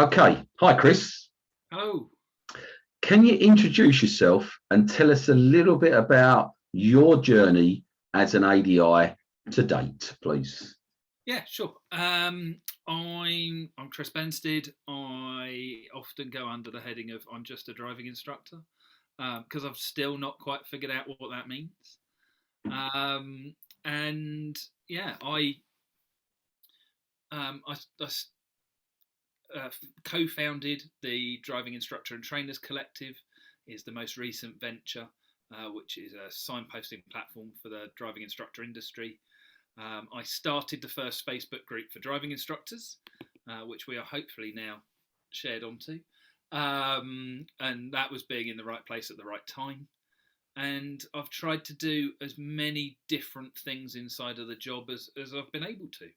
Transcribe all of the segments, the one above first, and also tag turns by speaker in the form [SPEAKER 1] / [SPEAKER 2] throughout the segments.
[SPEAKER 1] Okay. Hi, Chris.
[SPEAKER 2] Hello.
[SPEAKER 1] Can you introduce yourself and tell us a little bit about your journey as an ADI to date, please?
[SPEAKER 2] Yeah, sure. I'm Chris Bensted. I often go under the heading of I'm just a driving instructor because I've still not quite figured out what that means. And yeah, I co-founded the Driving Instructor and Trainers Collective. Is the most recent venture, which is a signposting platform for the driving instructor industry. I started the first Facebook group for driving instructors, which we are hopefully now shared onto. And that was being in the right place at the right time. And I've tried to do as many different things inside of the job as I've been able to.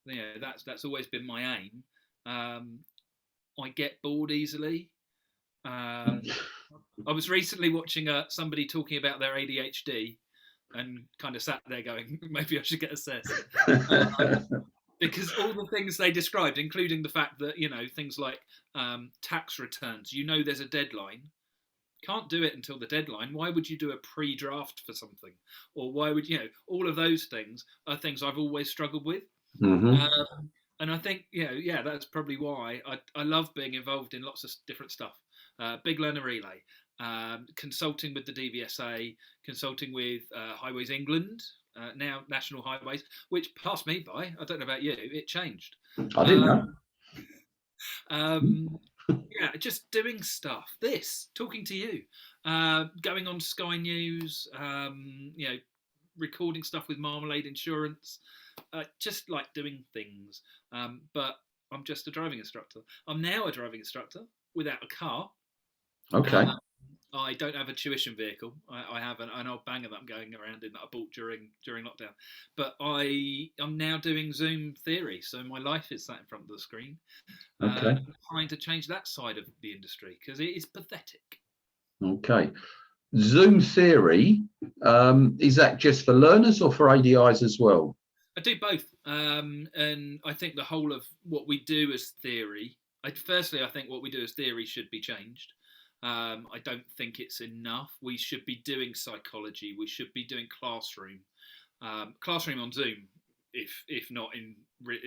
[SPEAKER 2] You know, that's always been my aim. I get bored easily. I was recently watching somebody talking about their ADHD and kind of sat there going, maybe I should get assessed. Because all the things they described, including the fact that, things like tax returns, there's a deadline. Can't do it until the deadline. Why would you do a pre-draft for something? Or why would, all of those things are things I've always struggled with.
[SPEAKER 1] Mm-hmm.
[SPEAKER 2] And I think, that's probably why I love being involved in lots of different stuff. Big Learner Relay, consulting with the DVSA, consulting with Highways England, now National Highways, which passed me by. I don't know about you, it changed.
[SPEAKER 1] I didn't know.
[SPEAKER 2] Just doing stuff. Talking to you, going on Sky News, recording stuff with Marmalade Insurance, just like doing things. But I'm just a driving instructor. I'm now a driving instructor without a car.
[SPEAKER 1] Okay.
[SPEAKER 2] I don't have a tuition vehicle. I have an old banger that I'm going around in that I bought during lockdown. But I'm now doing Zoom theory, so my life is sat in front of the screen.
[SPEAKER 1] Okay.
[SPEAKER 2] Trying to change that side of the industry because it is pathetic.
[SPEAKER 1] Okay. Zoom theory, is that just for learners or for ADIs as well?
[SPEAKER 2] I do both. And I think the whole of what we do as theory, I think what we do as theory should be changed. I don't think it's enough. We should be doing psychology. We should be doing classroom on Zoom, if not in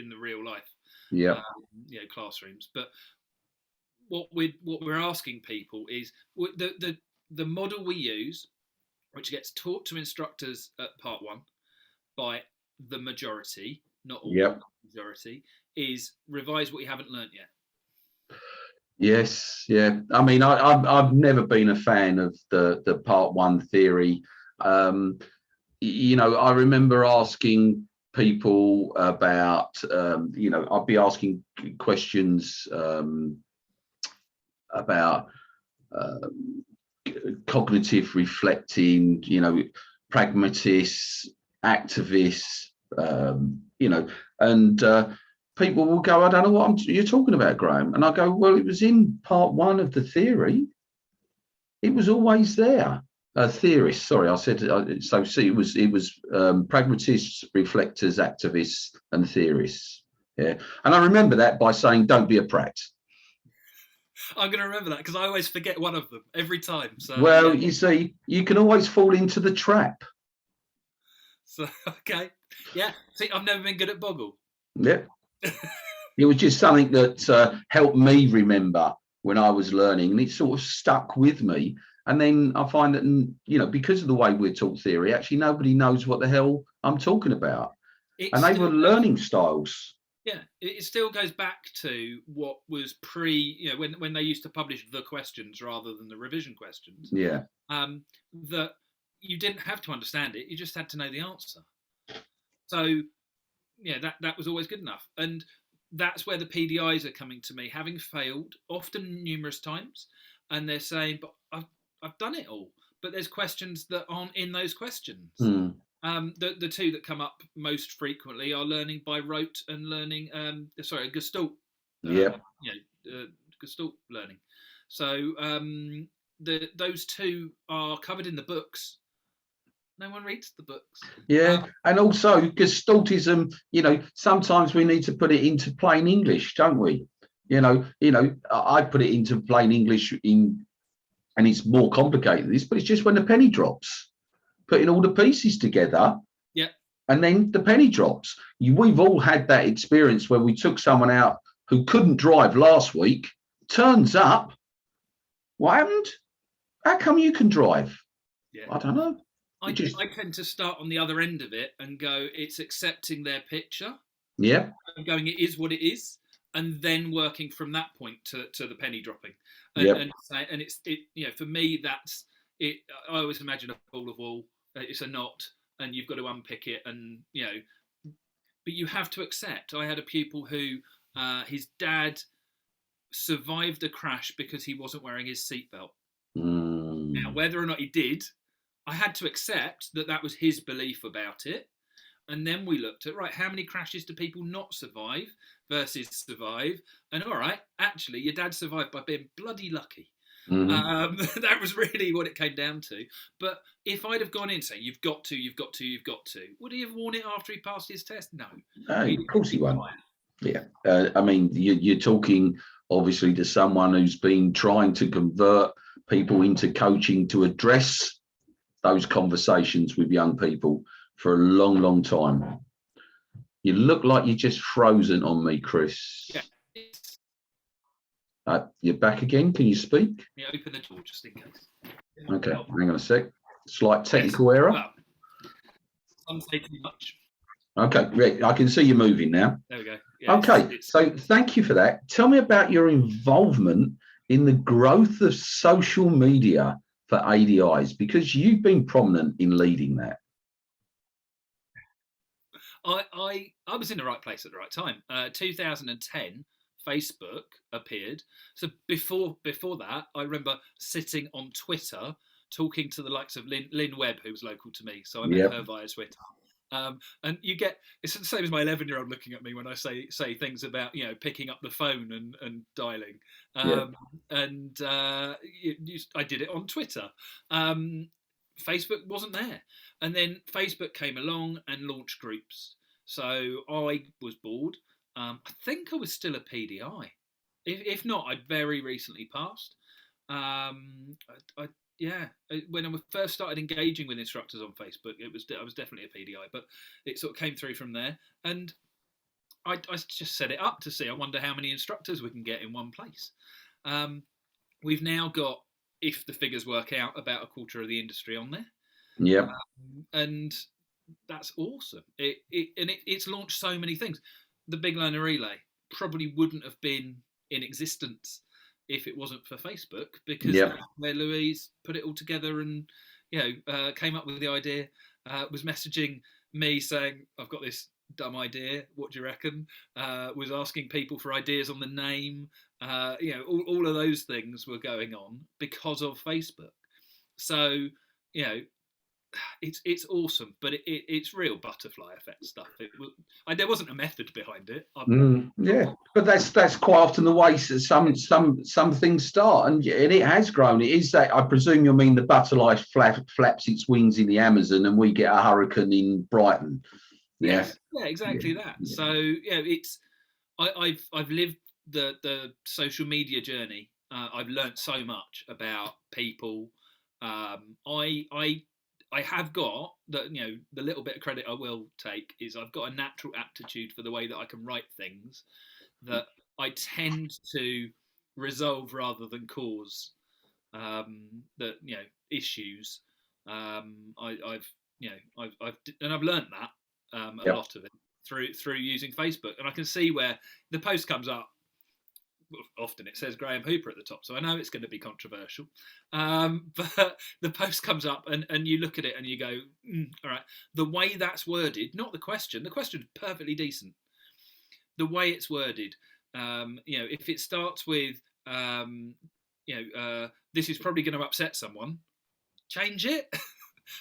[SPEAKER 2] the real life.
[SPEAKER 1] Yeah.
[SPEAKER 2] Classrooms. But what we're asking people is the model we use, which gets taught to instructors at part one by the majority, not all,
[SPEAKER 1] Yep.
[SPEAKER 2] majority, is revise what you haven't learnt yet.
[SPEAKER 1] Yes, yeah. I mean, I've never been a fan of the part one theory. I remember asking people about, I'd be asking questions about cognitive reflecting, pragmatists, activists, and people will go, I don't know what you're talking about, Graham. And I go, well, it was in part one of the theory. It was always there. Theorists, sorry, I said, so see, it was pragmatists, reflectors, activists, and theorists. Yeah. And I remember that by saying, don't be a prat.
[SPEAKER 2] I'm going to remember that because I always forget one of them every time. So,
[SPEAKER 1] well, you see, you can always fall into the trap.
[SPEAKER 2] So, okay. Yeah. See, I've never been good at Boggle.
[SPEAKER 1] Yeah. It was just something that helped me remember when I was learning, and it sort of stuck with me. And then I find that, because of the way we're taught theory, actually nobody knows what the hell I'm talking about. And they were learning styles.
[SPEAKER 2] Yeah, it still goes back to what was when they used to publish the questions rather than the revision questions.
[SPEAKER 1] Yeah.
[SPEAKER 2] That you didn't have to understand it; you just had to know the answer. So, yeah, that was always good enough, and that's where the PDIs are coming to me, having failed often numerous times, and they're saying, "But I've done it all." But there's questions that aren't in those questions. The two that come up most frequently are learning by rote and learning, Gestalt. Gestalt learning. So those two are covered in the books. No one reads the books.
[SPEAKER 1] Yeah, and also Gestaltism, sometimes we need to put it into plain English, don't we? I put it into plain English and it's more complicated than this, but it's just when the penny drops, putting all the pieces together.
[SPEAKER 2] Yeah.
[SPEAKER 1] And then the penny drops. We've all had that experience where we took someone out who couldn't drive last week, turns up. What happened? How come you can drive?
[SPEAKER 2] Yeah.
[SPEAKER 1] I don't know.
[SPEAKER 2] I tend to start on the other end of it and go, it's accepting their picture.
[SPEAKER 1] Yeah.
[SPEAKER 2] I'm going, it is what it is. And then working from that point to the penny dropping.
[SPEAKER 1] Yep.
[SPEAKER 2] And it's, for me, that's it. I always imagine a ball of wool. It's a knot and you've got to unpick it. And, but you have to accept. I had a pupil who his dad survived a crash because he wasn't wearing his seatbelt. Now, whether or not he did, I had to accept that was his belief about it. And then we looked at, right, how many crashes do people not survive versus survive? And all right, actually, your dad survived by being bloody lucky. That was really what it came down to. But if I'd have gone in saying, you've got to, would he have worn it after he passed his test? No.
[SPEAKER 1] Of course he won't. Yeah. I mean, you're talking, obviously, to someone who's been trying to convert people into coaching to address those conversations with young people for a long, long time. You look like you're just frozen on me, Chris.
[SPEAKER 2] Yeah.
[SPEAKER 1] You're back again. Can you speak?
[SPEAKER 2] Yeah, open the door just in case.
[SPEAKER 1] Okay, hang on a sec. Slight technical error.
[SPEAKER 2] Well, some say too much.
[SPEAKER 1] Okay, I can see you moving now.
[SPEAKER 2] There we go. Yeah,
[SPEAKER 1] okay, so thank you for that. Tell me about your involvement in the growth of social media for ADIs, because you've been prominent in leading that.
[SPEAKER 2] I was in the right place at the right time. 2010, Facebook appeared. So before that, I remember sitting on Twitter talking to the likes of Lynn Webb, who was local to me. So I met her via Twitter. And it's the same as my 11-year-old looking at me when I say things about picking up the phone and dialing. I did it on Twitter. Facebook wasn't there, and then Facebook came along and launched groups. So I was bored. I think I was still a PDI. If not, I'd very recently passed. When I first started engaging with instructors on Facebook, I was definitely a PDI, but it sort of came through from there. And I just set it up to see. I wonder how many instructors we can get in one place. We've now got, if the figures work out, about a quarter of the industry on there.
[SPEAKER 1] Yeah.
[SPEAKER 2] And that's awesome. It's launched so many things. The Big Learner Relay probably wouldn't have been in existence if it wasn't for Facebook, because where Louise put it all together and came up with the idea, was messaging me saying, I've got this dumb idea, what do you reckon? Was asking people for ideas on the name. All of those things were going on because of Facebook. So it's awesome, but it's real butterfly effect stuff. There wasn't a method behind it.
[SPEAKER 1] But that's quite often the way some things start, and it has grown. It is that, I presume you mean the butterfly flaps its wings in the Amazon and we get a hurricane in Brighton.
[SPEAKER 2] Yeah, exactly that. So I've lived the social media journey. I've learned so much about people. I have got that, the little bit of credit I will take is I've got a natural aptitude for the way that I can write things that I tend to resolve rather than cause issues. I've learned that a lot of it through using Facebook, and I can see where the post comes up. Often it says Graham Hooper at the top, so I know it's going to be controversial. But the post comes up and you look at it and you go, all right, the way that's worded, not the question's perfectly decent. The way it's worded, if it starts with, this is probably going to upset someone, change it.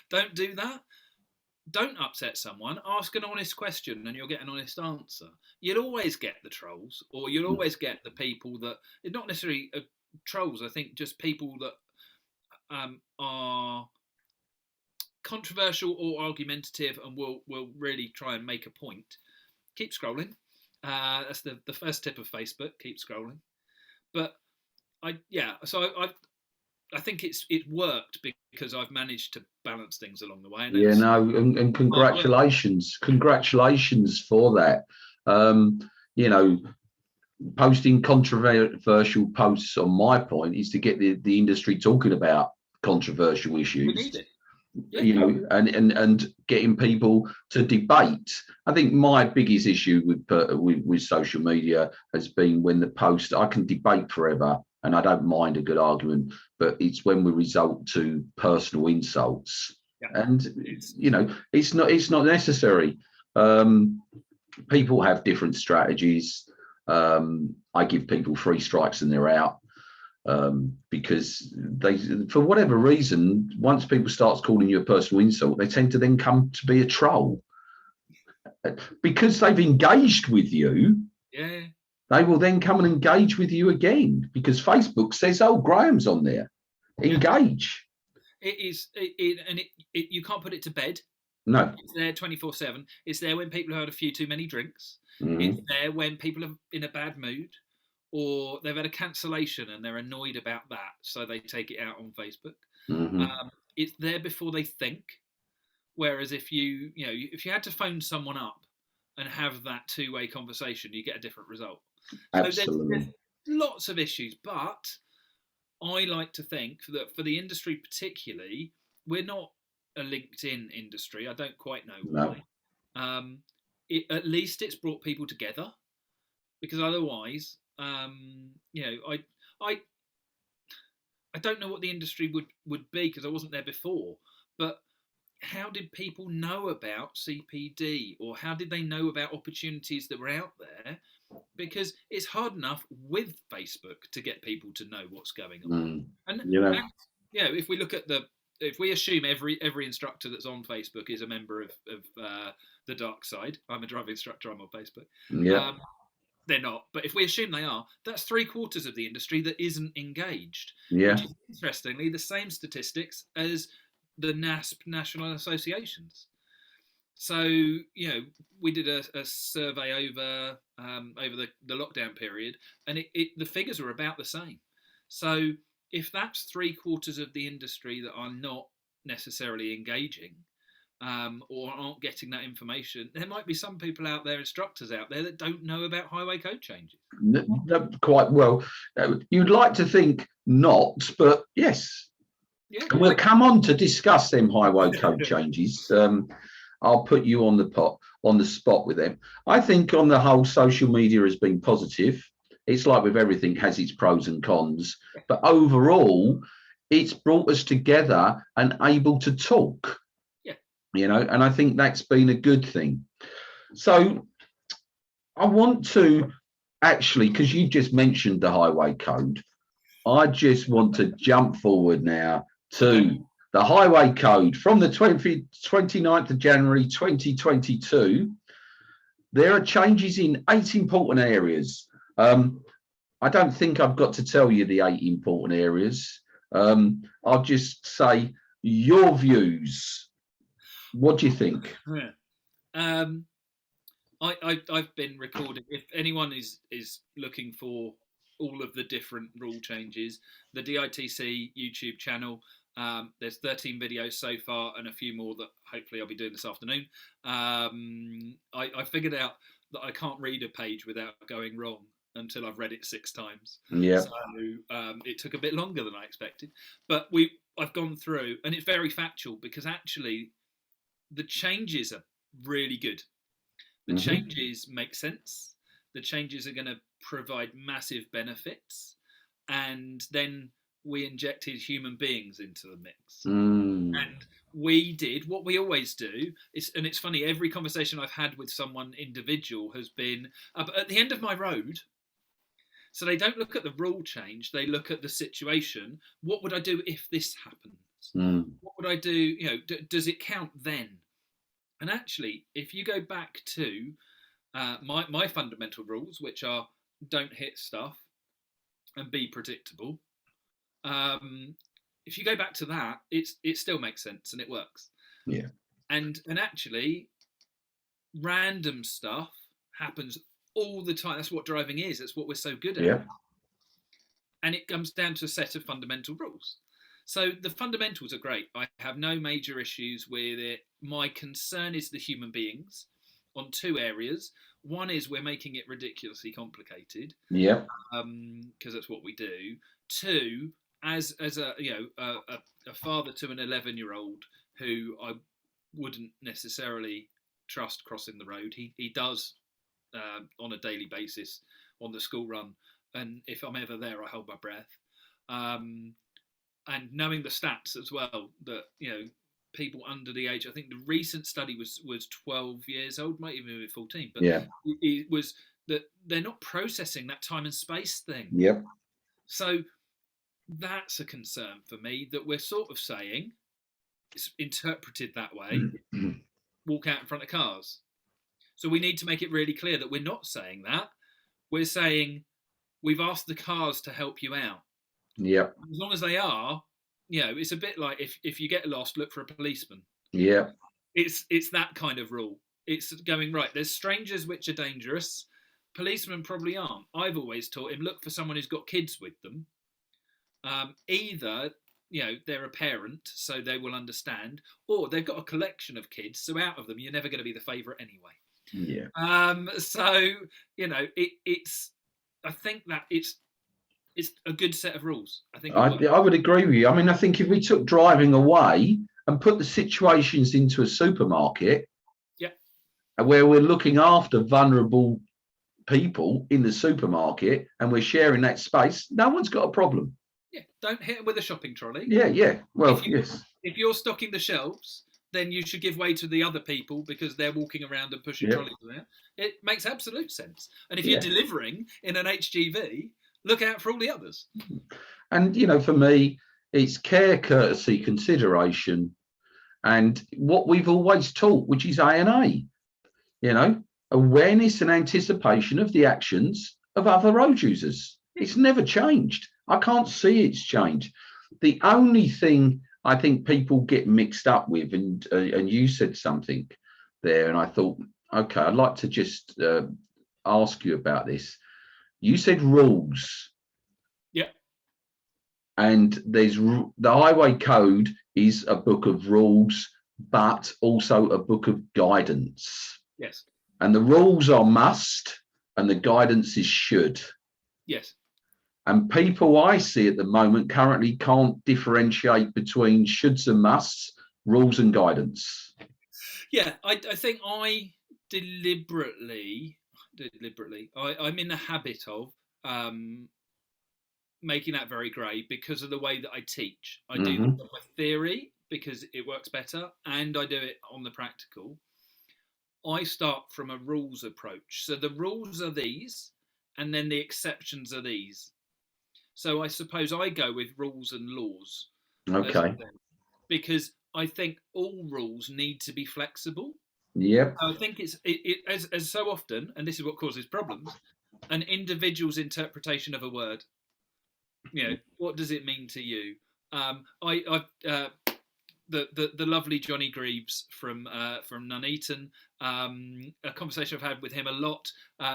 [SPEAKER 2] Don't do that. Don't upset someone. Ask an honest question and you'll get an honest answer. You'll always get the trolls, or you'll always get the people that, not necessarily trolls, I think just people that are controversial or argumentative and will really try and make a point. Keep scrolling. That's the first tip of Facebook. Keep scrolling. But I think it worked because I've managed to balance things along the way. And
[SPEAKER 1] Yeah, no, and congratulations for that. You know, posting controversial posts on my point is to get the industry talking about controversial issues.
[SPEAKER 2] We need it. Yeah.
[SPEAKER 1] You know, and getting people to debate. I think my biggest issue with social media has been when the post, I can debate forever and I don't mind a good argument, but it's when we result to personal insults. Yeah. And you know, it's not necessary. People have different strategies. I give people 3 strikes and they're out. Because they, for whatever reason, once people start calling you a personal insult, they tend to then come to be a troll. Because they've engaged with you,
[SPEAKER 2] yeah,
[SPEAKER 1] they will then come and engage with you again, because Facebook says, oh, Graham's on there. Engage.
[SPEAKER 2] It is, you can't put it to bed.
[SPEAKER 1] No.
[SPEAKER 2] It's there 24/7. It's there when people have had a few too many drinks.
[SPEAKER 1] Mm-hmm.
[SPEAKER 2] It's there when people are in a bad mood, or they've had a cancellation and they're annoyed about that, so they take it out on Facebook.
[SPEAKER 1] Mm-hmm.
[SPEAKER 2] It's there before they think. Whereas if you had to phone someone up and have that 2-way conversation, you get a different result.
[SPEAKER 1] Absolutely.
[SPEAKER 2] So there's lots of issues, but I like to think that for the industry particularly, we're not a LinkedIn industry. I don't quite know why. No. At least it's brought people together, because otherwise, I don't know what the industry would be, because I wasn't there before. But how did people know about CPD, or how did they know about opportunities that were out there? Because it's hard enough with Facebook to get people to know what's going on. And if we look at if we assume every instructor that's on Facebook is a member of the dark side, I'm a driving instructor, I'm on Facebook.
[SPEAKER 1] Yeah.
[SPEAKER 2] They're not, but if we assume they are, that's 3/4 of the industry that isn't engaged.
[SPEAKER 1] Yeah.
[SPEAKER 2] Which is, interestingly, the same statistics as the NASP national associations. So, we did a survey over the lockdown period, and the figures were about the same. So if that's 3/4 of the industry that are not necessarily engaging, or aren't getting that information, there might be some people out there, instructors out there, that don't know about highway code changes.
[SPEAKER 1] Quite well. You'd like to think not, but yes. Yeah. And we'll come on to discuss them highway code changes. I'll put you on the spot with them. I think on the whole, social media has been positive. It's like with everything, has its pros and cons, but overall, it's brought us together and able to talk. And I think that's been a good thing. So I want to actually, because you just mentioned the highway code, I just want to jump forward now to the highway code from the 29th of January 2022. There are changes in 8 important areas. I don't think I've got to tell you the 8 important areas. I'll just say your views. What do you think?
[SPEAKER 2] I've been recording. If anyone is looking for all of the different rule changes, the DITC YouTube channel, there's 13 videos so far and a few more that hopefully I'll be doing this afternoon. I figured out that I can't read a page without going wrong until I've read it 6 times.
[SPEAKER 1] Yeah.
[SPEAKER 2] So it took a bit longer than I expected, but I've gone through, and it's very factual, because actually the changes are really good. The changes make sense. The changes are going to provide massive benefits, and then we injected human beings into the mix. And we did what we always do. And it's funny, every conversation I've had with someone individual has been at the end of my road. So they don't look at the rule change, they look at the situation. What would I do if this happens? What would I do? Does it count then? And actually, if you go back to my fundamental rules, which are don't hit stuff and be predictable, if you go back to that, it still makes sense and it works.
[SPEAKER 1] Yeah.
[SPEAKER 2] And actually, random stuff happens all the time. That's what driving is. That's what we're so good at.
[SPEAKER 1] Yeah.
[SPEAKER 2] And it comes down to a set of fundamental rules. So the fundamentals are great. I have no major issues with it. My concern is the human beings on two areas. One is we're making it ridiculously complicated.
[SPEAKER 1] Yeah.
[SPEAKER 2] Because that's what we do. Two, as a a father to an 11-year-old who I wouldn't necessarily trust crossing the road. He does on a daily basis on the school run, and if I'm ever there, I hold my breath. And knowing the stats as well, that people under the age, I think the recent study was 12 years old, might even be 14, but
[SPEAKER 1] Yeah.
[SPEAKER 2] it was that they're not processing that time and space thing.
[SPEAKER 1] Yep.
[SPEAKER 2] So that's a concern for me, that we're sort of saying, it's interpreted that way, walk out in front of cars. So we need to make it really clear that we're not saying that. We're saying we've asked the cars to help you out.
[SPEAKER 1] Yeah.
[SPEAKER 2] As long as they are, it's a bit like if you get lost, look for a policeman.
[SPEAKER 1] Yeah.
[SPEAKER 2] It's that kind of rule. It's going, right, there's strangers which are dangerous. Policemen probably aren't. I've always taught him, look for someone who's got kids with them. Either, they're a parent, so they will understand, or they've got a collection of kids, so out of them, you're never going to be the favourite anyway.
[SPEAKER 1] Yeah.
[SPEAKER 2] So, it's, I think that it's a good set of rules. I think
[SPEAKER 1] I would agree with you. I mean, I think if we took driving away and put the situations into a supermarket, where we're looking after vulnerable people in the supermarket and we're sharing that space, no one's got a problem.
[SPEAKER 2] Yeah, don't hit them with a shopping trolley.
[SPEAKER 1] Yeah. Well, yes.
[SPEAKER 2] If you're stocking the shelves, then you should give way to the other people because they're walking around and pushing trolleys around. It makes absolute sense. And if you're delivering in an HGV, look out for all the others.
[SPEAKER 1] And, for me, it's care, courtesy, consideration, and what we've always taught, which is A&A, awareness and anticipation of the actions of other road users. It's never changed. I can't see it's changed. The only thing I think people get mixed up with, and you said something there, and I thought, okay, I'd like to just ask you about this. You said rules.
[SPEAKER 2] Yeah.
[SPEAKER 1] And there's the highway code is a book of rules, but also a book of guidance.
[SPEAKER 2] Yes.
[SPEAKER 1] And the rules are must and the guidance is should.
[SPEAKER 2] Yes.
[SPEAKER 1] And people I see at the moment currently can't differentiate between shoulds and musts, rules and guidance.
[SPEAKER 2] Yeah, I think I deliberately, I'm in the habit of making that very grey because of the way that I teach. I do the theory because it works better, and I do it on the practical. I start from a rules approach. So the rules are these, and then the exceptions are these. So I suppose I go with rules and laws.
[SPEAKER 1] Okay.
[SPEAKER 2] Because I think all rules need to be flexible.
[SPEAKER 1] Yep.
[SPEAKER 2] I think it's as so often, and this is what causes problems, an individual's interpretation of a word. What does it mean to you? The lovely Johnny Greaves from Nuneaton, a conversation I've had with him a lot.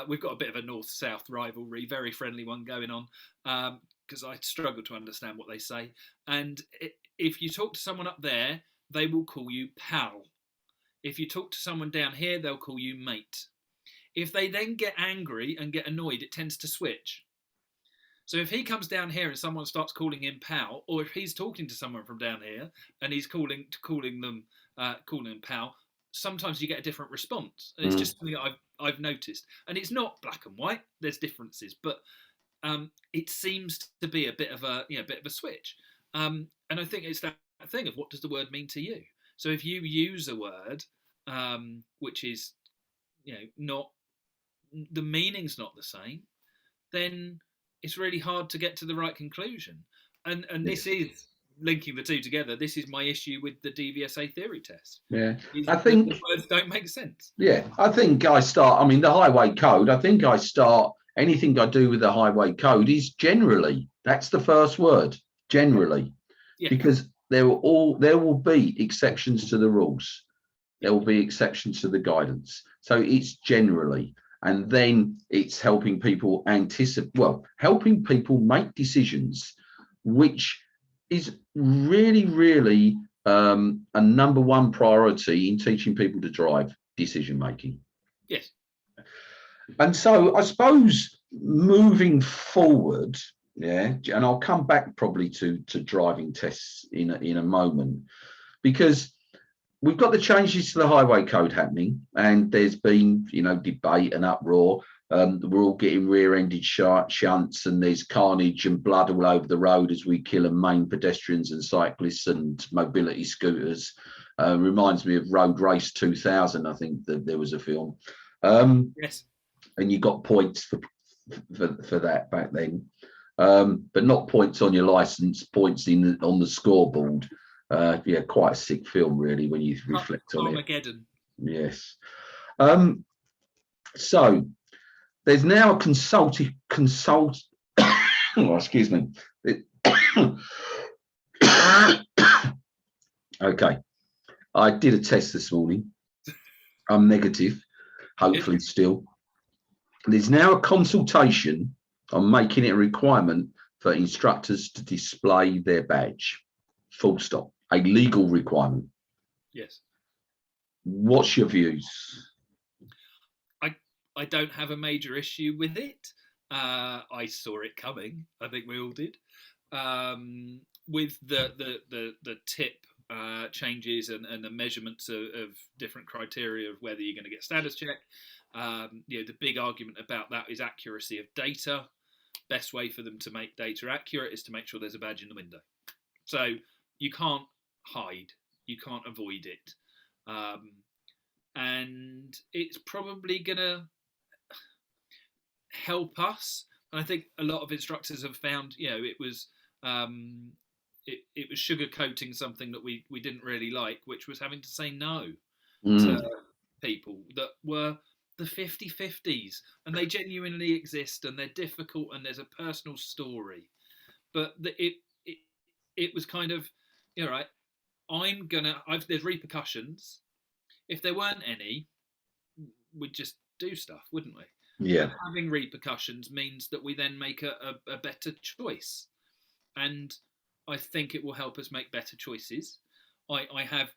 [SPEAKER 2] We've got a bit of a north-south rivalry, very friendly one going on, because I struggle to understand what they say. And if you talk to someone up there, they will call you pal. If you talk to someone down here, they'll call you mate. If they then get angry and get annoyed, it tends to switch. So if he comes down here and someone starts calling him pal, or if he's talking to someone from down here and he's calling them pal, sometimes you get a different response. And it's just something that I've noticed. And it's not black and white. There's differences, but it seems to be a bit of a switch. And I think it's that thing of, what does the word mean to you? So if you use a word which is not, the meaning's not the same, then it's really hard to get to the right conclusion. And this is linking the two together. This is my issue with the DVSA theory test.
[SPEAKER 1] Yeah, I think
[SPEAKER 2] the words don't make sense.
[SPEAKER 1] Yeah, I think the highway code, anything I do with the highway code is generally, that's the first word, generally, because there will be exceptions to the rules. There will be exceptions to the guidance. So it's generally. and then it's helping people helping people make decisions, which is really, really a number one priority in teaching people to drive, decision making.
[SPEAKER 2] Yes.
[SPEAKER 1] And so I suppose moving forward, and I'll come back probably to driving tests in a moment, because we've got the changes to the highway code happening, and there's been, debate and uproar. We're all getting rear-ended shunts, and there's carnage and blood all over the road as we kill and maim pedestrians and cyclists and mobility scooters. Reminds me of Road Race 2000. I think that there was a film.
[SPEAKER 2] Yes.
[SPEAKER 1] And you got points for that back then, but not points on your license, points on the scoreboard. Quite a sick film, really, when you reflect on
[SPEAKER 2] Armageddon.
[SPEAKER 1] it. Yes. So there's now a oh, excuse me. Okay. I did a test this morning. I'm negative, hopefully still. There's now a consultation on making it a requirement for instructors to display their badge. Full stop. A legal requirement.
[SPEAKER 2] Yes.
[SPEAKER 1] What's your views?
[SPEAKER 2] I don't have a major issue with it. I saw it coming. I think we all did. With the tip changes and the measurements of different criteria of whether you're going to get status check. The big argument about that is accuracy of data. Best way for them to make data accurate is to make sure there's a badge in the window. So you can't hide, you can't avoid it. And it's probably going to help us. And I think a lot of instructors have found, it was sugarcoating something that we didn't really like, which was having to say no to people that were the 50-50s, and they genuinely exist, and they're difficult, and there's a personal story. But it was kind of, right, there's repercussions. If there weren't any, we'd just do stuff, wouldn't we?
[SPEAKER 1] Yeah.
[SPEAKER 2] But having repercussions means that we then make a better choice. And I think it will help us make better choices. I have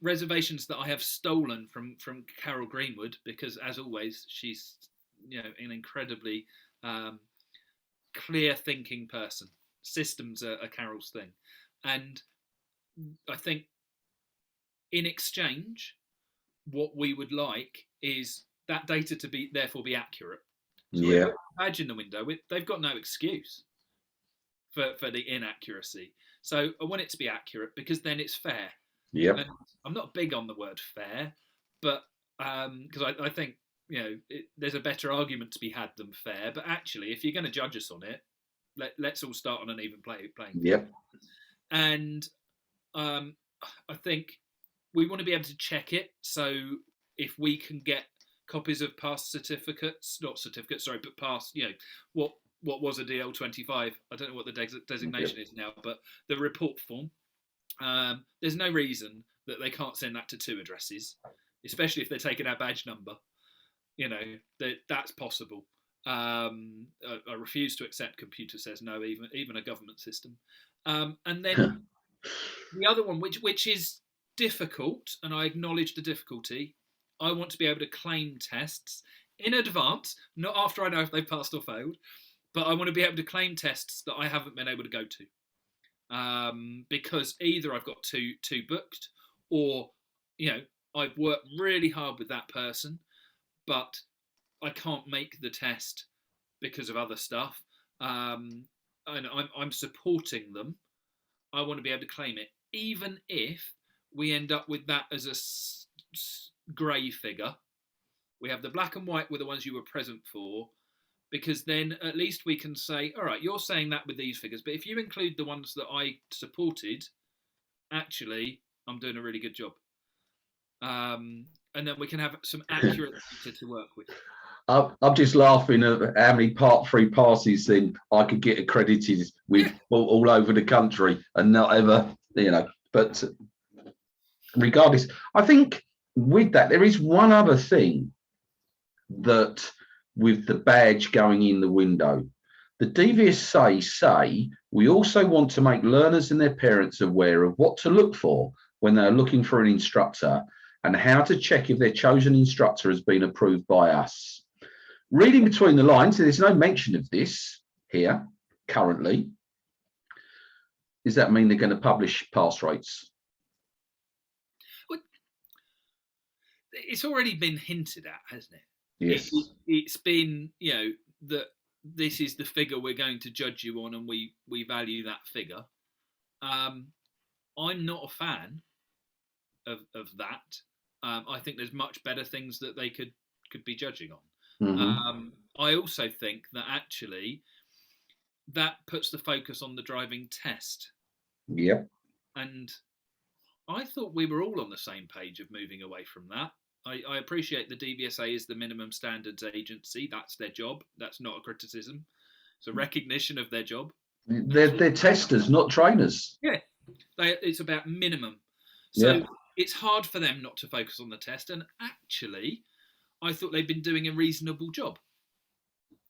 [SPEAKER 2] reservations that I have stolen from Carol Greenwood, because, as always, she's an incredibly clear thinking person. Systems are Carol's thing, and I think in exchange, what we would like is that data to be be accurate. So
[SPEAKER 1] yeah.
[SPEAKER 2] Badge in the window, they've got no excuse for the inaccuracy. So I want it to be accurate, because then it's fair.
[SPEAKER 1] Yeah.
[SPEAKER 2] I'm not big on the word fair, but because I think there's a better argument to be had than fair. But actually, if you're going to judge us on it, let's all start on an even playing field.
[SPEAKER 1] Yep.
[SPEAKER 2] And I think we want to be able to check it. So if we can get copies of past certificates, but past, what was a DL25? I don't know what the designation is now, but the report form. There's no reason that they can't send that to 2 addresses, especially if they're taking our badge number. That's possible. I refuse to accept computer says no, even a government system. And then the other one, which is difficult, and I acknowledge the difficulty, I want to be able to claim tests in advance, not after I know if they've passed or failed, but I want to be able to claim tests that I haven't been able to go to. Because either I've got two booked, or I've worked really hard with that person, but I can't make the test because of other stuff, and I'm supporting them. I want to be able to claim it, even if we end up with that as a grey figure. We have the black and white were the ones you were present for, because then at least we can say, all right, you're saying that with these figures, but if you include the ones that I supported, actually, I'm doing a really good job. And then we can have some accurate data to work with.
[SPEAKER 1] I'm just laughing at how many Part 3 passes then I could get accredited with all over the country, and not ever, but regardless, I think with that, there is one other thing that with the badge going in the window. The DVSA say we also want to make learners and their parents aware of what to look for when they're looking for an instructor and how to check if their chosen instructor has been approved by us. Reading between the lines, there's no mention of this here currently. Does that mean they're going to publish pass rates?
[SPEAKER 2] It's already been hinted at, hasn't it?
[SPEAKER 1] Yes.
[SPEAKER 2] It's been, that this is the figure we're going to judge you on, and we value that figure. I'm not a fan of that. I think there's much better things that they could be judging on.
[SPEAKER 1] Mm-hmm.
[SPEAKER 2] I also think that actually that puts the focus on the driving test.
[SPEAKER 1] Yep.
[SPEAKER 2] And I thought we were all on the same page of moving away from that. I appreciate the DVSA is the minimum standards agency. That's their job. That's not a criticism. It's a recognition of their job.
[SPEAKER 1] They're testers, not trainers.
[SPEAKER 2] Yeah, it's about minimum. So it's hard for them not to focus on the test. And actually, I thought they've been doing a reasonable job.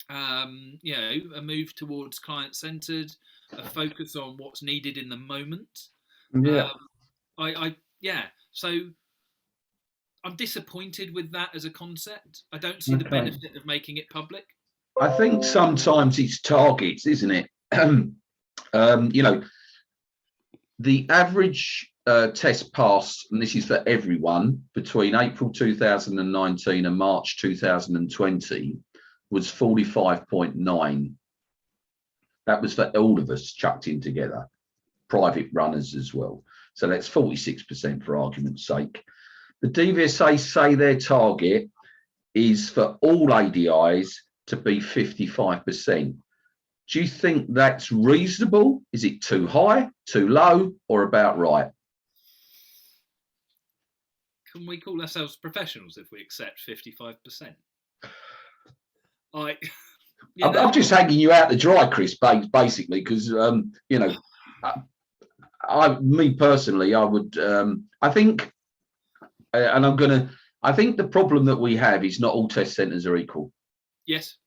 [SPEAKER 2] A move towards client-centered, a focus on what's needed in the moment. So I'm disappointed with that as a concept. I don't see the benefit of making it public.
[SPEAKER 1] I think sometimes it's targets, isn't it? The average test pass, and this is for everyone, between April 2019 and March 2020 was 45.9. That was for all of us chucked in together, private runners as well. So that's 46% for argument's sake. The DVSA say their target is for all ADIs to be 55%. Do you think that's reasonable? Is it too high, too low, or about right?
[SPEAKER 2] Can we call ourselves professionals if we accept 55%?
[SPEAKER 1] I'm just hanging you out to dry, Chris, basically, because me personally, I would. I think, I think the problem that we have is not all test centres are equal.
[SPEAKER 2] Yes.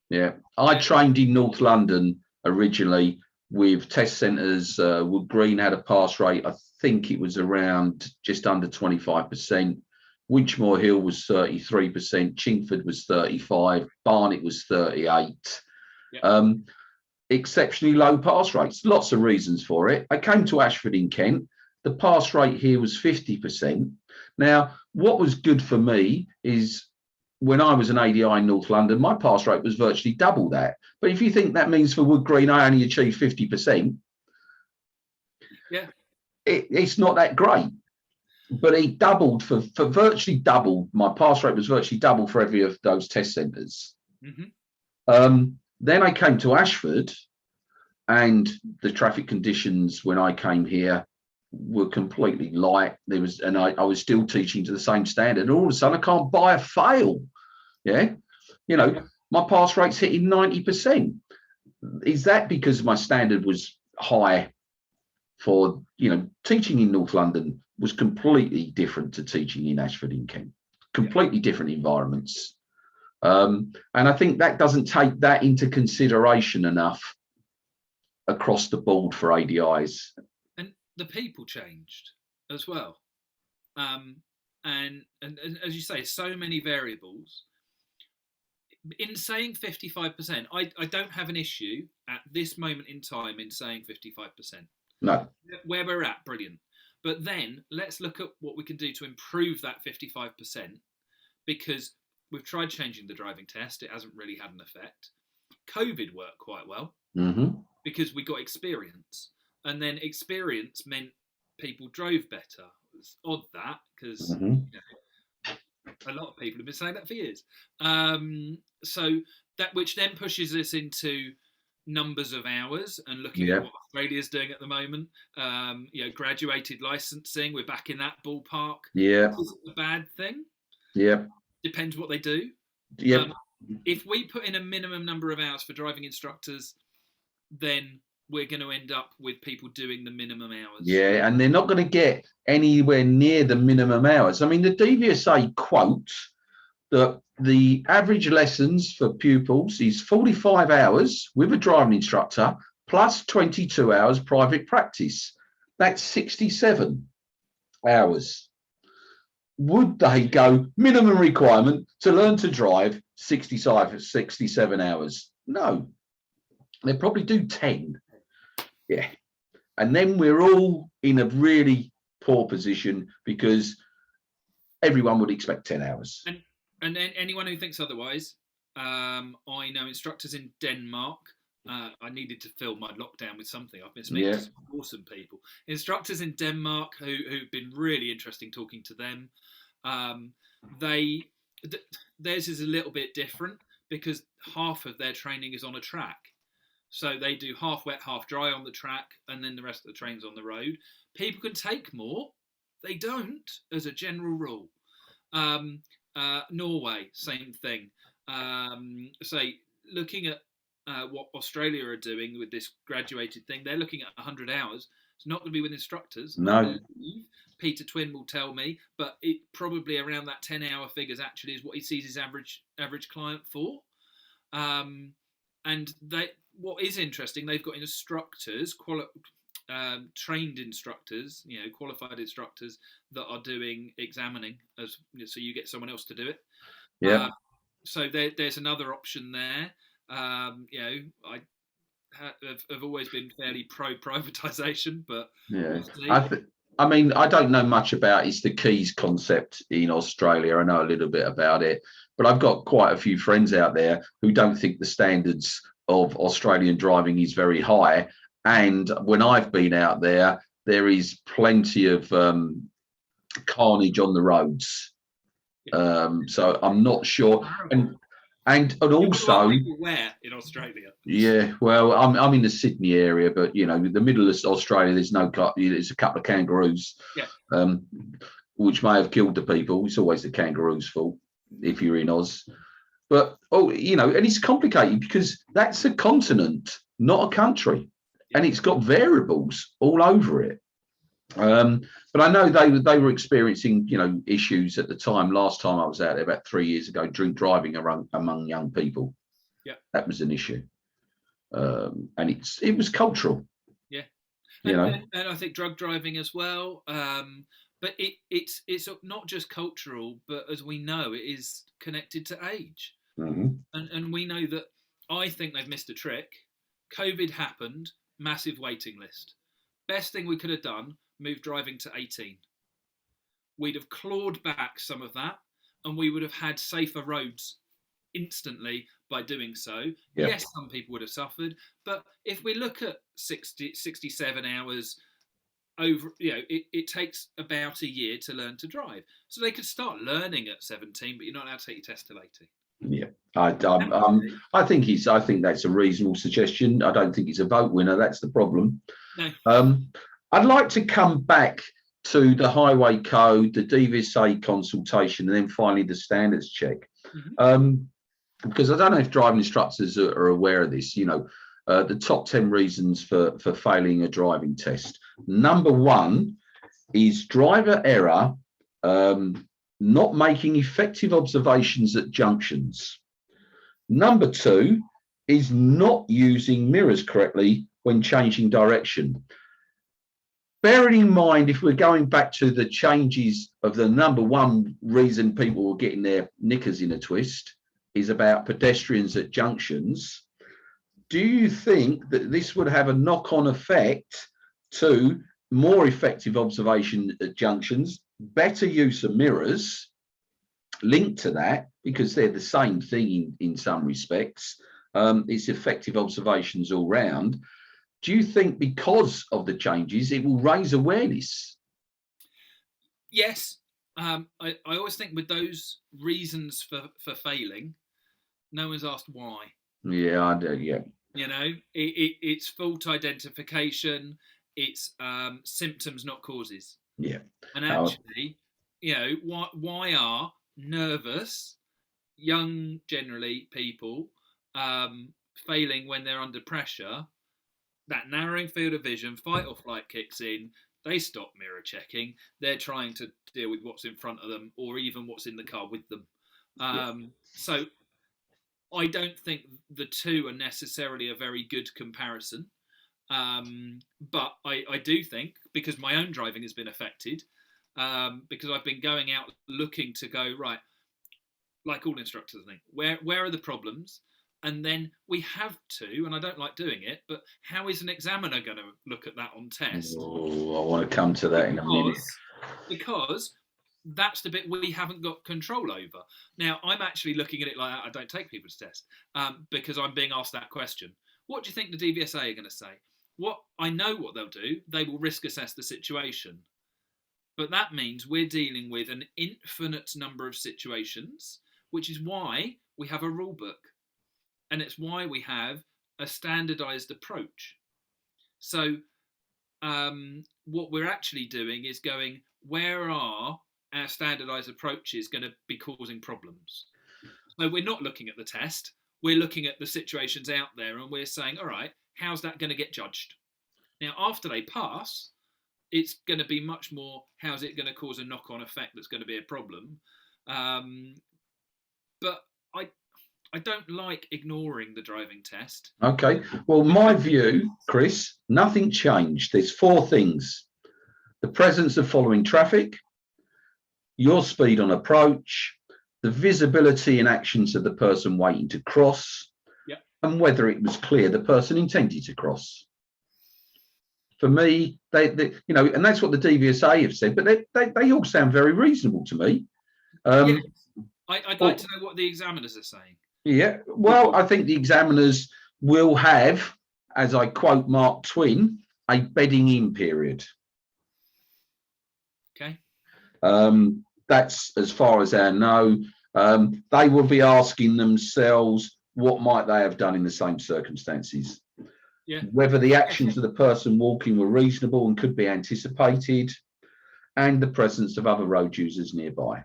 [SPEAKER 1] Yeah. I trained in North London originally with test centres. Wood Green had a pass rate, I think it was around just under 25%. Winchmore Hill was 33%. Chingford was 35%. Barnet was 38%. Yeah. Exceptionally low pass rates. Lots of reasons for it. I came to Ashford in Kent. The pass rate here was 50%. Now, what was good for me is when I was an ADI in North London, my pass rate was virtually double that. But if you think that means for Wood Green, I only achieved 50%, it's not that great. But it doubled for virtually doubled. My pass rate was virtually double for every of those test centres. Mm-hmm. Then I came to Ashford, and the traffic conditions when I came here were completely light. I was still teaching to the same standard. And all of a sudden, I can't buy a fail. Yeah, my pass rate's hitting 90%. Is that because my standard was high for teaching in North London? Was completely different to teaching in Ashford in Kent, completely different environments. And I think that doesn't take that into consideration enough across the board for ADIs.
[SPEAKER 2] And the people changed as well. And as you say, so many variables. In saying 55%, I don't have an issue at this moment in time in saying 55%.
[SPEAKER 1] No.
[SPEAKER 2] Where we're at, brilliant. But then let's look at what we can do to improve that 55%, because we've tried changing the driving test. It hasn't really had an effect. COVID worked quite well because we got experience, and then experience meant people drove better. It's odd that, because a lot of people have been saying that for years. So that, which then pushes us into numbers of hours and looking at what Australia's doing at the moment. Graduated licensing, we're back in that ballpark.
[SPEAKER 1] Yeah.
[SPEAKER 2] Isn't a bad thing.
[SPEAKER 1] Yeah.
[SPEAKER 2] Depends what they do.
[SPEAKER 1] Yeah.
[SPEAKER 2] If we put in a minimum number of hours for driving instructors, then we're going to end up with people doing the minimum hours.
[SPEAKER 1] Yeah, and they're not going to get anywhere near the minimum hours. I mean, the DVSA quote that the average lessons for pupils is 45 hours with a driving instructor plus 22 hours private practice. That's 67 hours. Would they go minimum requirement to learn to drive 67 hours? No. They'd probably do 10. Yeah. And then we're all in a really poor position because everyone would expect 10 hours.
[SPEAKER 2] And anyone who thinks otherwise, I know instructors in Denmark. I needed to fill my lockdown with something. I've been speaking to some awesome people. Instructors in Denmark who've been really interesting talking to them. Theirs is a little bit different because half of their training is on a track. So they do half wet, half dry on the track, and then the rest of the train's on the road. People can take more. They don't, as a general rule. Norway, same thing. Looking at what Australia are doing with this graduated thing, they're looking at 100 hours. It's not going to be with instructors.
[SPEAKER 1] No.
[SPEAKER 2] Peter Twin will tell me, but it probably around that 10-hour figures actually is what he sees his average client for. And what is interesting, they've got instructors, trained instructors, qualified instructors that are doing examining, so you get someone else to do it.
[SPEAKER 1] Yeah.
[SPEAKER 2] So there's another option there. I have always been fairly pro privatisation, but
[SPEAKER 1] yeah,
[SPEAKER 2] we'll
[SPEAKER 1] I mean, I don't know much about it's the keys concept in Australia. I know a little bit about it, but I've got quite a few friends out there who don't think the standards of Australian driving is very high. And when I've been out there, there is plenty of carnage on the roads. So I'm not sure. And also,
[SPEAKER 2] where in Australia?
[SPEAKER 1] Yeah, well, I'm in the Sydney area, but the middle of Australia, there's a couple of kangaroos, which may have killed the people. It's always the kangaroos' fault if you're in Oz. But and it's complicated because that's a continent, not a country, and it's got variables all over it. But I know they were experiencing issues at the time. Last time I was out there about 3 years ago, drink driving among young people.
[SPEAKER 2] Yeah,
[SPEAKER 1] that was an issue, and it was cultural.
[SPEAKER 2] Yeah, and I think drug driving as well. But it's not just cultural, but as we know, it is connected to age.
[SPEAKER 1] Mm-hmm.
[SPEAKER 2] And we know that I think they've missed a trick. COVID happened, massive waiting list. Best thing we could have done, move driving to 18. We'd have clawed back some of that, and we would have had safer roads instantly by doing so. Yeah. Yes, some people would have suffered, but if we look at 67 hours over, it takes about a year to learn to drive. So they could start learning at 17, but you're not allowed to take your test till 18.
[SPEAKER 1] Yeah, I think that's a reasonable suggestion. I don't think it's a vote winner. That's the problem.
[SPEAKER 2] No.
[SPEAKER 1] I'd like to come back to the highway code, the DVSA consultation, and then finally the standards check. Mm-hmm. Because I don't know if driving instructors are aware of this. The top 10 reasons for failing a driving test. Number one is driver error. Not making effective observations at junctions. Number two is not using mirrors correctly when changing direction. Bearing in mind, if we're going back to the changes of the number one reason people were getting their knickers in a twist is about pedestrians at junctions, do you think that this would have a knock-on effect to more effective observation at junctions, better use of mirrors linked to that, because they're the same thing in some respects? It's effective observations all round. Do you think because of the changes, it will raise awareness?
[SPEAKER 2] Yes. I always think with those reasons for failing, no one's asked why.
[SPEAKER 1] Yeah, I do, yeah.
[SPEAKER 2] It's fault identification, it's symptoms, not causes.
[SPEAKER 1] Yeah.
[SPEAKER 2] And actually, why are nervous, young, generally, people failing when they're under pressure? That narrowing field of vision, fight or flight kicks in, they stop mirror checking, they're trying to deal with what's in front of them or even what's in the car with them. So I don't think the two are necessarily a very good comparison. But I do think, because my own driving has been affected, because I've been going out looking to go, right, like all instructors, I think, where are the problems? And then we have to, and I don't like doing it, but how is an examiner going to look at that on test?
[SPEAKER 1] Oh, I want to come to that in a minute.
[SPEAKER 2] Because that's the bit we haven't got control over. Now, I'm actually looking at it like that. I don't take people to test, because I'm being asked that question. What do you think the DVSA are going to say? What I know what they'll do, they will risk assess the situation. But that means we're dealing with an infinite number of situations, which is why we have a rule book. And it's why we have a standardized approach. So what we're actually doing is going, where are our standardized approaches going to be causing problems? So we're not looking at the test. We're looking at the situations out there, and we're saying, all right, how's that going to get judged? Now, after they pass, it's going to be much more, how's it going to cause a knock-on effect that's going to be a problem? But I don't like ignoring the driving test.
[SPEAKER 1] Okay. Well, my view, Chris, nothing changed. There's four things: the presence of following traffic, your speed on approach, the visibility and actions of the person waiting to cross,
[SPEAKER 2] yep,
[SPEAKER 1] and whether it was clear the person intended to cross. For me, they and that's what the DVSA have said, but they all sound very reasonable to me.
[SPEAKER 2] Yes. I'd like to know what the examiners are saying.
[SPEAKER 1] Yeah, well, I think the examiners will have, as I quote Mark Twain, a bedding in period.
[SPEAKER 2] Okay.
[SPEAKER 1] That's as far as I know. They will be asking themselves, what might they have done in the same circumstances?
[SPEAKER 2] Yeah.
[SPEAKER 1] Whether the actions of the person walking were reasonable and could be anticipated, and the presence of other road users nearby.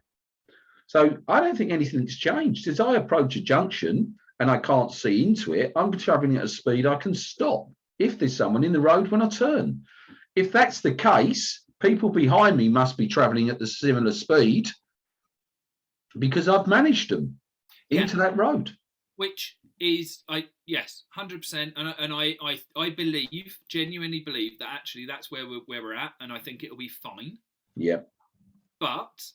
[SPEAKER 1] So I don't think anything's changed. As I approach a junction and I can't see into it, I'm traveling at a speed I can stop if there's someone in the road when I turn. If that's the case, people behind me must be traveling at the similar speed because I've managed them into that road.
[SPEAKER 2] Which is, yes, 100%. And I believe, genuinely believe that actually that's where we're at, and I think it'll be fine.
[SPEAKER 1] Yeah.
[SPEAKER 2] But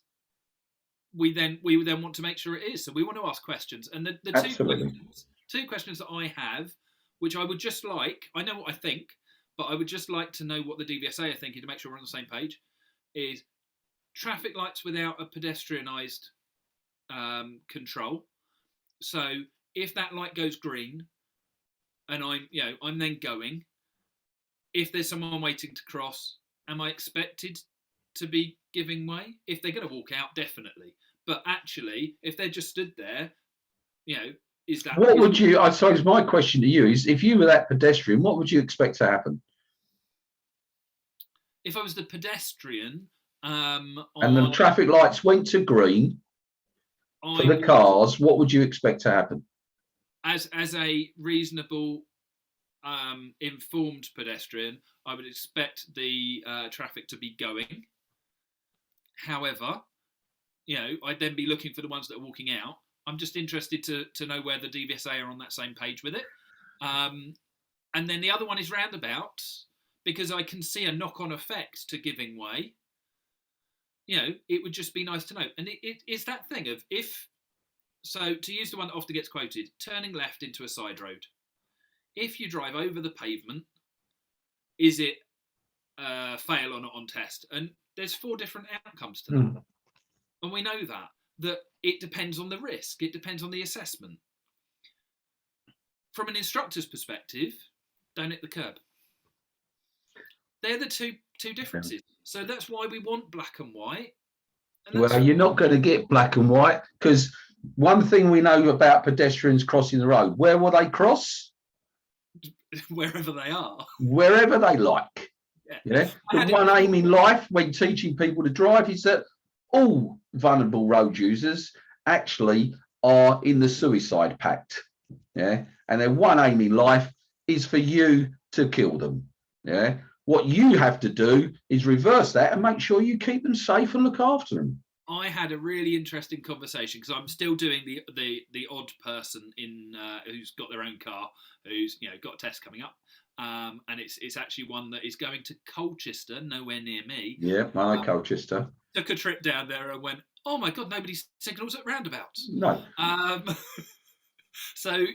[SPEAKER 2] we then want to make sure it is. So we want to ask questions. And the two questions that I have, which I would just like, I know what I think, but I would just like to know what the DVSA are thinking to make sure we're on the same page, is traffic lights without a pedestrianised control. So if that light goes green and I'm then going, if there's someone waiting to cross, am I expected to be giving way? If they're going to walk out, definitely. But actually, if they're just stood there, is that...
[SPEAKER 1] What would you, I suppose my question to you is, if you were that pedestrian, what would you expect to happen?
[SPEAKER 2] If I was the pedestrian...
[SPEAKER 1] and the traffic lights went to green for the cars, what would you expect to happen?
[SPEAKER 2] As a reasonable, informed pedestrian, I would expect the traffic to be going. However, I'd then be looking for the ones that are walking out. I'm just interested to know where the DVSA are on that same page with it. And then the other one is roundabouts, because I can see a knock-on effect to giving way. It would just be nice to know. And it is that thing of so to use the one that often gets quoted, turning left into a side road. If you drive over the pavement, is it fail or not on test? And there's 4 different outcomes to that. And we know that it depends on the risk. It depends on the assessment. From an instructor's perspective, don't hit the curb. They're the two differences. So that's why we want black and white.
[SPEAKER 1] Well, you're not going to get black and white, because one thing we know about pedestrians crossing the road, where will they cross?
[SPEAKER 2] Wherever they are.
[SPEAKER 1] Wherever they like. Yeah. The one aim in life when teaching people to drive is that all vulnerable road users actually are in the suicide pact. Yeah. And their one aim in life is for you to kill them. Yeah. What you have to do is reverse that and make sure you keep them safe and look after them.
[SPEAKER 2] I had a really interesting conversation because I'm still doing the odd person in who's got their own car, who's got a test coming up, and it's actually one that is going to Colchester, nowhere near me.
[SPEAKER 1] Yeah, I know Colchester.
[SPEAKER 2] Took a trip down there and went, oh my god, nobody signals at roundabouts.
[SPEAKER 1] No.
[SPEAKER 2] So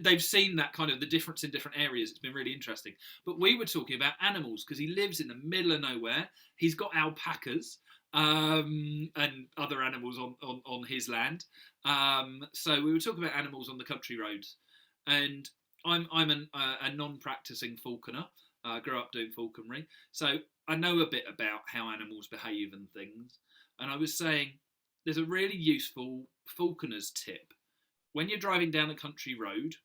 [SPEAKER 2] they've seen that kind of the difference in different areas. It's been really interesting. But we were talking about animals because he lives in the middle of nowhere. He's got alpacas. And other animals on his land. So we were talking about animals on the country roads, and I'm a non-practicing falconer. I grew up doing falconry, so I know a bit about how animals behave and things. And I was saying there's a really useful falconer's tip when you're driving down a country road.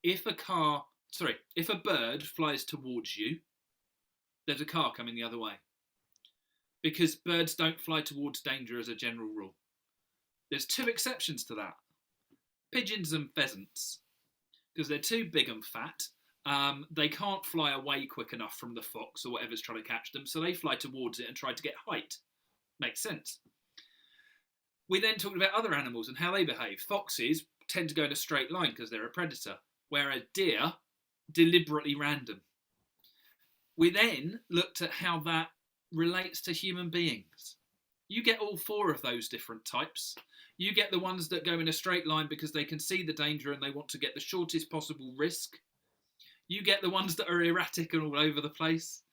[SPEAKER 2] If a bird flies towards you, there's a car coming the other way. Because birds don't fly towards danger as a general rule. There's two exceptions to that. Pigeons and pheasants. Because they're too big and fat. They can't fly away quick enough from the fox or whatever's trying to catch them, so they fly towards it and try to get height. Makes sense. We then talked about other animals and how they behave. Foxes tend to go in a straight line because they're a predator, whereas deer, deliberately random. We then looked at how that relates to human beings. You get all four of those different types. You get the ones that go in a straight line because they can see the danger and they want to get the shortest possible risk. You get the ones that are erratic and all over the place.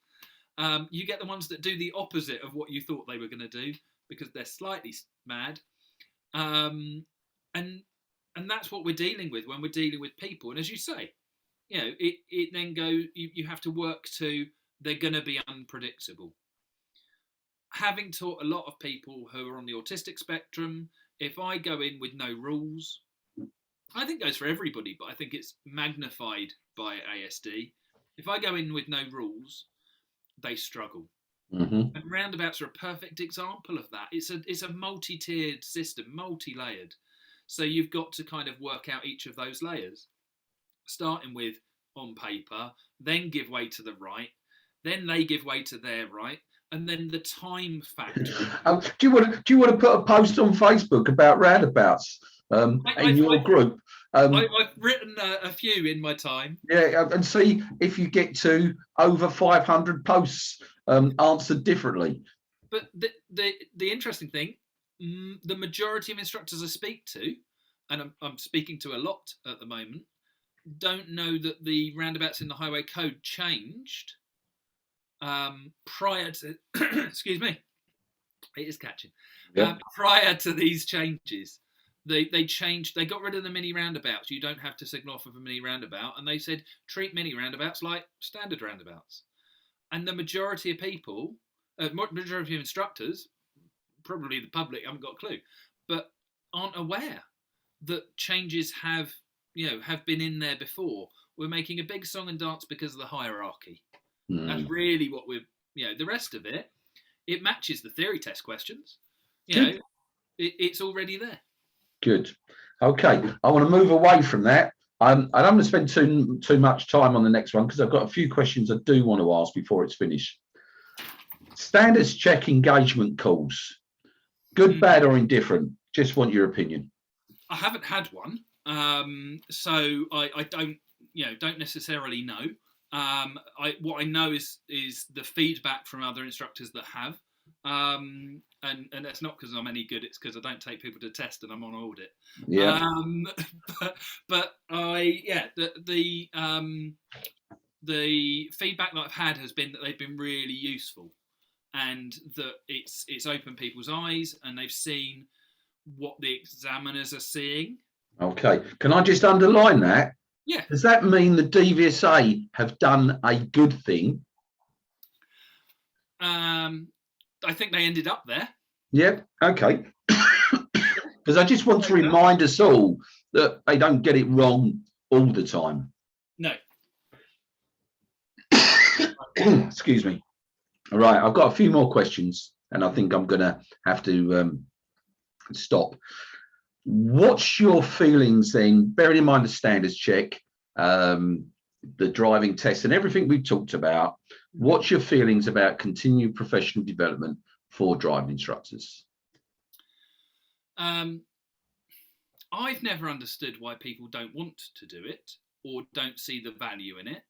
[SPEAKER 2] You get the ones that do the opposite of what you thought they were going to do because they're slightly mad. And that's what we're dealing with when we're dealing with people. And as you say, it then goes, you have to work to, they're going to be unpredictable. Having taught a lot of people who are on the autistic spectrum, if I go in with no rules, I think it goes for everybody, but I think it's magnified by ASD. If I go in with no rules, they struggle.
[SPEAKER 1] Mm-hmm.
[SPEAKER 2] And roundabouts are a perfect example of that. It's a multi-tiered system, multi-layered. So you've got to kind of work out each of those layers, starting with on paper, then give way to the right, then they give way to their right, and then the time factor.
[SPEAKER 1] Do you want to put a post on Facebook about roundabouts in your group?
[SPEAKER 2] I've written a few in my time.
[SPEAKER 1] Yeah, and see if you get to over 500 posts answered differently.
[SPEAKER 2] But the interesting thing, the majority of instructors I speak to, and I'm speaking to a lot at the moment, don't know that the roundabouts in the highway code changed prior to excuse me, it is catching. Prior to these changes, they changed. They got rid of the mini roundabouts. You don't have to signal off of a mini roundabout, and they said treat mini roundabouts like standard roundabouts. And the majority of people, majority of instructors, probably the public, haven't got a clue, but aren't aware that changes have been in there before. We're making a big song and dance because of the hierarchy. That's really what we're, the rest of it, it matches the theory test questions. It's already there.
[SPEAKER 1] Good. Okay. I want to move away from that. I don't want to spend too much time on the next one because I've got a few questions I do want to ask before it's finished. Standards check engagement calls. Good, bad, or indifferent? Just want your opinion.
[SPEAKER 2] I haven't had one. So I don't necessarily know. What I know is the feedback from other instructors that have, and that's not because I'm any good. It's because I don't take people to test and I'm on audit.
[SPEAKER 1] Yeah.
[SPEAKER 2] But the feedback that I've had has been that they've been really useful, and that it's opened people's eyes and they've seen what the examiners are seeing. Okay.
[SPEAKER 1] Can I just underline that?
[SPEAKER 2] Yeah.
[SPEAKER 1] Does that mean the DVSA have done a good thing?
[SPEAKER 2] I think they ended up there.
[SPEAKER 1] Yep. Okay. Because I just want to remind us all that they don't get it wrong all the time.
[SPEAKER 2] No.
[SPEAKER 1] Excuse me. All right. I've got a few more questions and I think I'm going to have to stop. What's your feelings then, bearing in mind the standards check, the driving test and everything we've talked about, what's your feelings about continued professional development for driving instructors?
[SPEAKER 2] I've never understood why people don't want to do it or don't see the value in it.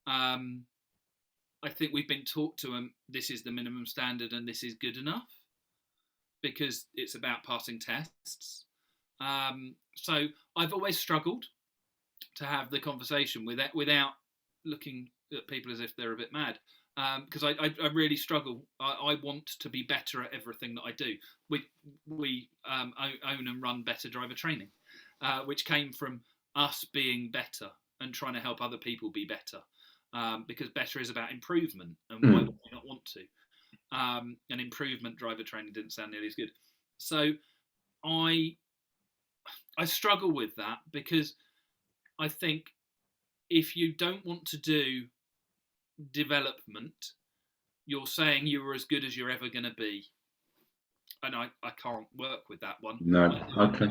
[SPEAKER 2] I think we've been taught to them, this is the minimum standard and this is good enough because it's about passing tests. So I've always struggled to have the conversation without looking at people as if they're a bit mad. Because I really struggle. I want to be better at everything that I do. We own and run Better Driver Training, which came from us being better and trying to help other people be better. Because better is about improvement, and why would we not want to? And improvement driver training didn't sound nearly as good. So I struggle with that because I think if you don't want to do development, you're saying you were as good as you're ever going to be, and I can't work with that one.
[SPEAKER 1] No, okay.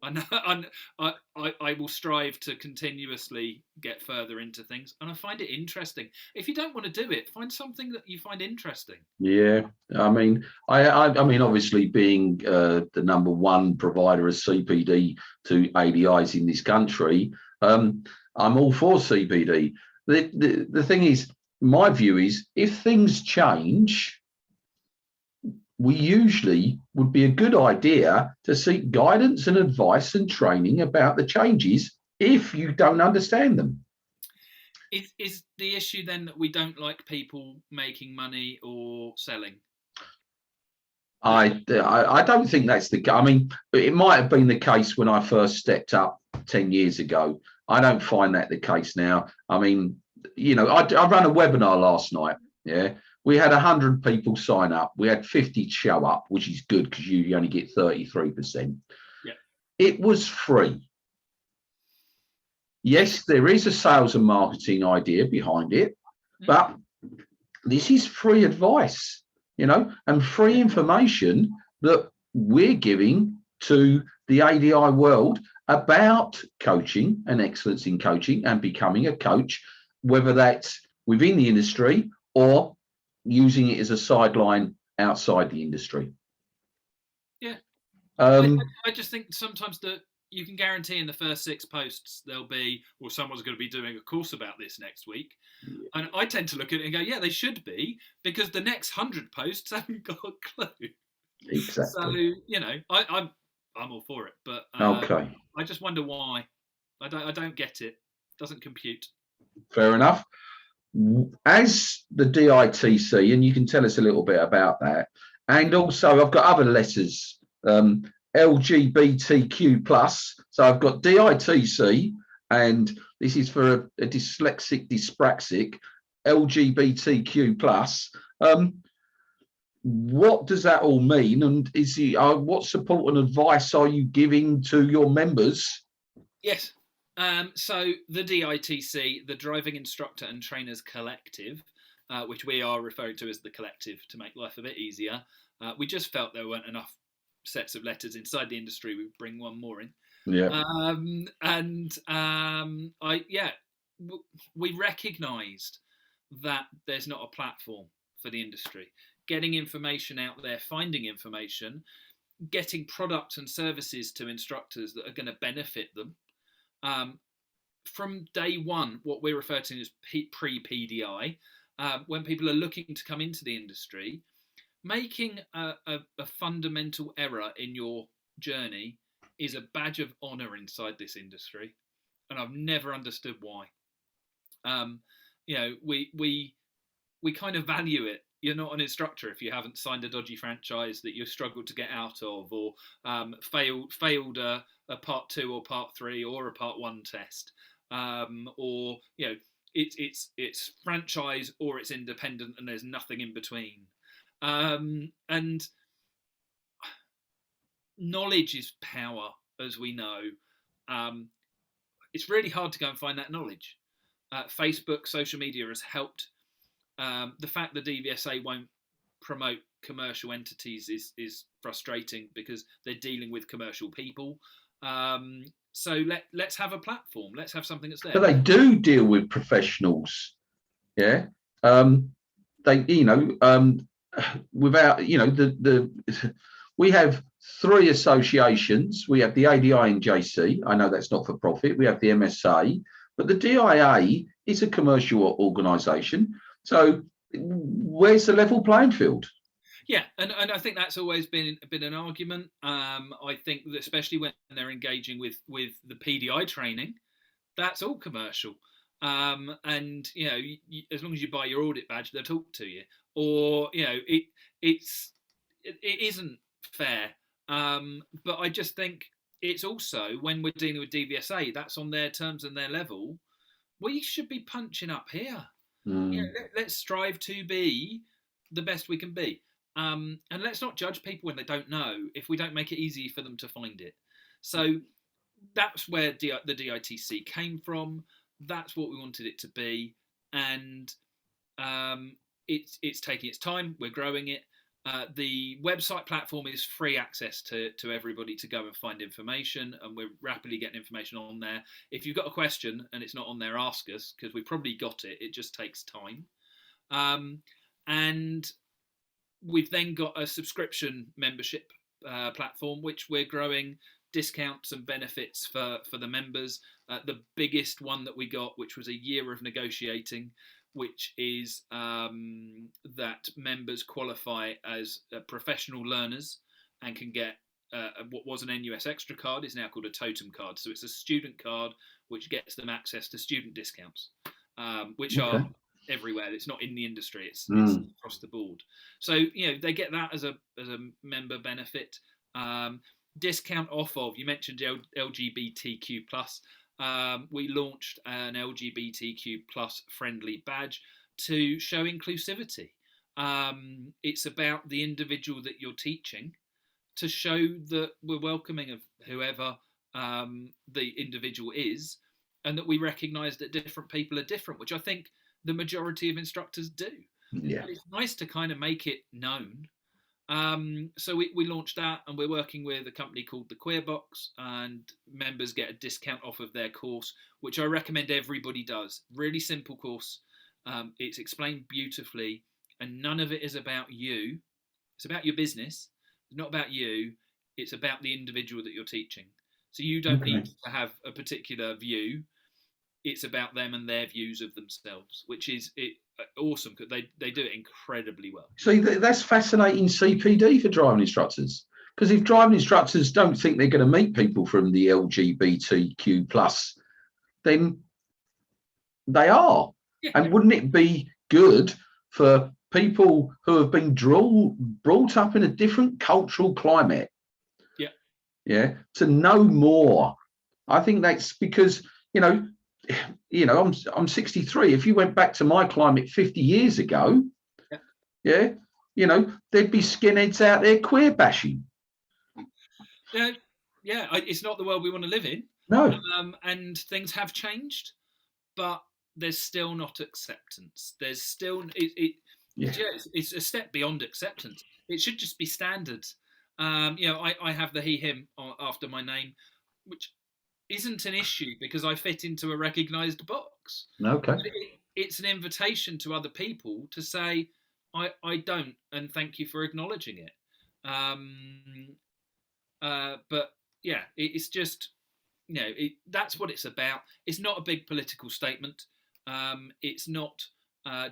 [SPEAKER 2] I will strive to continuously get further into things, and I find it interesting. If you don't want to do it, find something that you find interesting.
[SPEAKER 1] Yeah, I mean, I mean, obviously, being the number one provider of CPD to ADIs in this country, I'm all for CPD. The thing is, my view is, if things change, we usually would be a good idea to seek guidance and advice and training about the changes if you don't understand them.
[SPEAKER 2] Is the issue then that we don't like people making money or selling?
[SPEAKER 1] I don't think that's the case. I mean, it might have been the case when I first stepped up 10 years ago. I don't find that the case now. I mean, you know, I ran a webinar last night. Yeah. We had 100 people sign up. We had 50 show up, which is good because you only get 33%.
[SPEAKER 2] Yeah.
[SPEAKER 1] It was free. Yes, there is a sales and marketing idea behind it, but this is free advice, you know, and free information that we're giving to the ADI world about coaching and excellence in coaching and becoming a coach, whether that's within the industry or using it as a sideline outside the industry.
[SPEAKER 2] Yeah. I just think sometimes that you can guarantee in the first 6 posts there'll be, well, someone's going to be doing a course about this next week. Yeah. And I tend to look at it and go, yeah, they should be, because the next 100 posts haven't got a clue.
[SPEAKER 1] Exactly.
[SPEAKER 2] So, you know, I'm all for it, but
[SPEAKER 1] okay.
[SPEAKER 2] I just wonder why. I don't get it. It doesn't compute.
[SPEAKER 1] Fair enough. As the DITC, and you can tell us a little bit about that. And also I've got other letters, LGBTQ plus. So I've got DITC, and this is for a dyslexic, dyspraxic, LGBTQ plus. What does that all mean? And is what support and advice are you giving to your members?
[SPEAKER 2] Yes. So the DITC, the Driving Instructor and Trainers Collective, which we are referring to as the collective to make life a bit easier. We just felt there weren't enough sets of letters inside the industry. We bring one more in.
[SPEAKER 1] Yeah.
[SPEAKER 2] We recognised that there's not a platform for the industry. Getting information out there, finding information, getting products and services to instructors that are going to benefit them. From day one, what we refer to as pre-PDI, when people are looking to come into the industry, making a fundamental error in your journey is a badge of honour inside this industry, and I've never understood why. You know, we kind of value it. You're not an instructor if you haven't signed a dodgy franchise that you've struggled to get out of, or failed a part 2 or part 3 or a part 1 test, or you know, it's franchise or it's independent and there's nothing in between. And knowledge is power, as we know. It's really hard to go and find that knowledge. Facebook, social media has helped. The fact the DVSA won't promote commercial entities is frustrating because they're dealing with commercial people. So let's have a platform. Let's have something that's there.
[SPEAKER 1] But they do deal with professionals. Yeah. They, you know, without, you know, we have 3 associations. We have the ADINJC. I know that's not for profit. We have the MSA, but the DIA is a commercial organisation. So where's the level playing field?
[SPEAKER 2] Yeah, and I think that's always been an argument. I think that especially when they're engaging with the PDI training, that's all commercial. And as long as you buy your audit badge, they'll talk to you. Or it isn't fair. But I just think it's also, when we're dealing with DVSA, that's on their terms and their level. We should be punching up here. Let's strive to be the best we can be. And let's not judge people when they don't know if we don't make it easy for them to find it. So that's where the DITC came from. That's what we wanted it to be. And it's taking its time. We're growing it. The website platform is free access to everybody to go and find information, and we're rapidly getting information on there. If you've got a question and it's not on there, ask us, because we've probably got it. It just takes time. And we've then got a subscription membership platform, which we're growing discounts and benefits for the members. The biggest one that we got, which was a year of negotiating, which is that members qualify as professional learners and can get what was an NUS Extra card is now called a Totem card. So it's a student card which gets them access to student discounts, which are everywhere. It's not in the industry. It's across the board. So they get that as a member benefit. Discount off of, you mentioned LGBTQ plus. We launched an LGBTQ plus friendly badge to show inclusivity. It's about the individual that you're teaching, to show that we're welcoming of whoever the individual is, and that we recognise that different people are different, which I think the majority of instructors do.
[SPEAKER 1] Yeah.
[SPEAKER 2] But it's nice to kind of make it known. So we launched that, and we're working with a company called the Queer Box, and members get a discount off of their course, which I recommend everybody does. Really simple course. It's explained beautifully, and none of it is about you. It's about your business. It's not about you. It's about the individual that you're teaching. So you don't need to have a particular view. It's about them and their views of themselves, which is awesome, because they do it incredibly well.
[SPEAKER 1] So that's fascinating CPD for driving instructors, because if driving instructors don't think they're going to meet people from the LGBTQ plus, then they are. Yeah. And wouldn't it be good for people who have been brought up in a different cultural climate, to know more? I think that's because I'm 63. If you went back to my climate 50 years ago, there'd be skinheads out there queer bashing.
[SPEAKER 2] It's not the world we want to live in.
[SPEAKER 1] No.
[SPEAKER 2] And things have changed, but there's still not acceptance. There's still it's a step beyond acceptance. It should just be standard. I have the he/him after my name, which isn't an issue because I fit into a recognised box.
[SPEAKER 1] Okay.
[SPEAKER 2] It's an invitation to other people to say, I don't, and thank you for acknowledging it. But yeah, it's just, that's what it's about. It's not a big political statement. It's not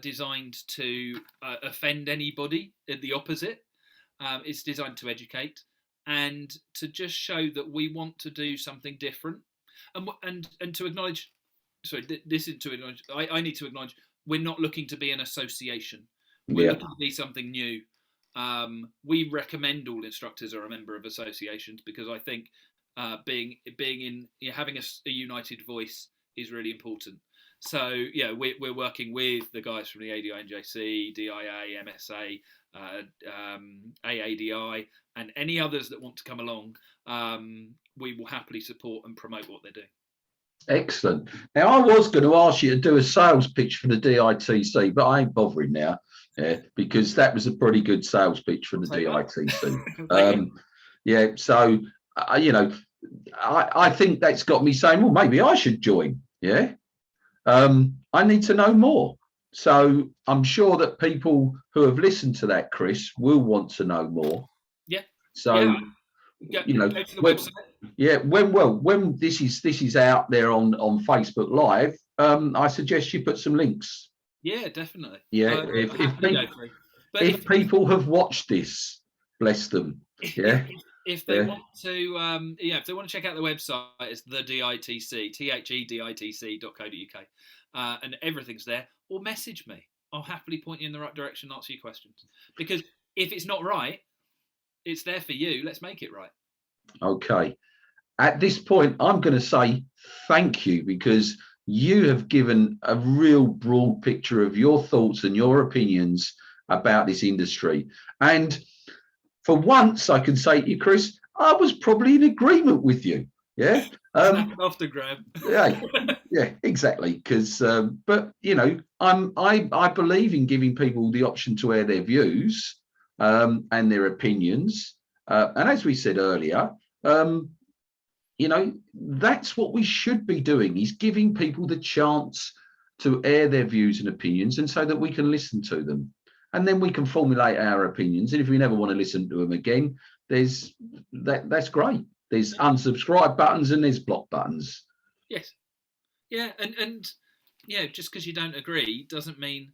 [SPEAKER 2] designed to offend anybody. The opposite. It's designed to educate and to just show that we want to do something different, and to acknowledge. Sorry, this is to acknowledge. I need to acknowledge we're not looking to be an association. We're looking to be something new. We recommend all instructors are a member of associations because I think being in having a united voice is really important. So we're working with the guys from the ADINJC, DIA, MSA, AADI, and any others that want to come along. We will happily support and promote what they're doing.
[SPEAKER 1] Excellent. Now, I was going to ask you to do a sales pitch for the DITC, but I ain't bothering now, because that was a pretty good sales pitch for the DITC. So I think that's got me saying, well, maybe I should join. I need to know more. So I'm sure that people who have listened to that, Chris, will want to know more.
[SPEAKER 2] Yeah,
[SPEAKER 1] So,
[SPEAKER 2] Yeah,
[SPEAKER 1] you know,
[SPEAKER 2] go to the
[SPEAKER 1] when,
[SPEAKER 2] website.
[SPEAKER 1] yeah, when this is out there on Facebook Live, I suggest you put some links.
[SPEAKER 2] Yeah, definitely.
[SPEAKER 1] Yeah, if people have watched this, bless them. Yeah,
[SPEAKER 2] if they want to, if they want to check out the website, it's the DITC, THEDITC.co.uk, and everything's there. Or message me. I'll happily point you in the right direction and answer your questions. Because if it's not right, it's there for you. Let's make it right.
[SPEAKER 1] Okay. At this point, I'm going to say thank you, because you have given a real broad picture of your thoughts and your opinions about this industry. And for once, I can say to you, Chris, I was probably in agreement with you. Yeah.
[SPEAKER 2] Snap it off the grab.
[SPEAKER 1] Yeah, exactly. Because, but you know, I believe in giving people the option to air their views and their opinions. And as we said earlier, you know, that's what we should be doing, is giving people the chance to air their views and opinions, and so that we can listen to them. And then we can formulate our opinions. And if we never want to listen to them again, that's great. There's unsubscribe buttons and there's block buttons.
[SPEAKER 2] Yes. Yeah, and just because you don't agree doesn't mean,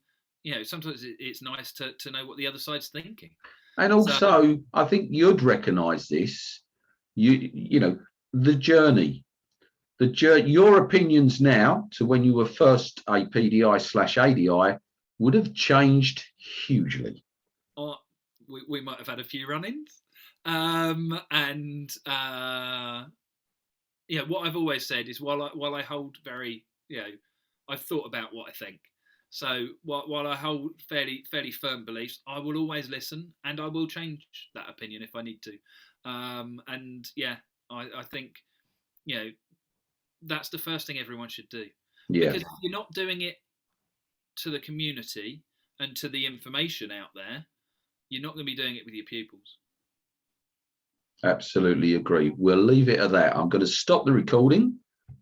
[SPEAKER 2] sometimes it's nice to know what the other side's thinking.
[SPEAKER 1] And also, I think you'd recognise this. You know, the journey, your opinions now to when you were first a PDI/ADI would have changed hugely.
[SPEAKER 2] We might have had a few run-ins, what I've always said is, while I hold very, I've thought about what I think. So while I hold fairly firm beliefs, I will always listen, and I will change that opinion if I need to. I think, that's the first thing everyone should do.
[SPEAKER 1] Yeah.
[SPEAKER 2] Because if you're not doing it to the community and to the information out there, you're not going to be doing it with your pupils.
[SPEAKER 1] Absolutely agree. We'll leave it at that. I'm going to stop the recording.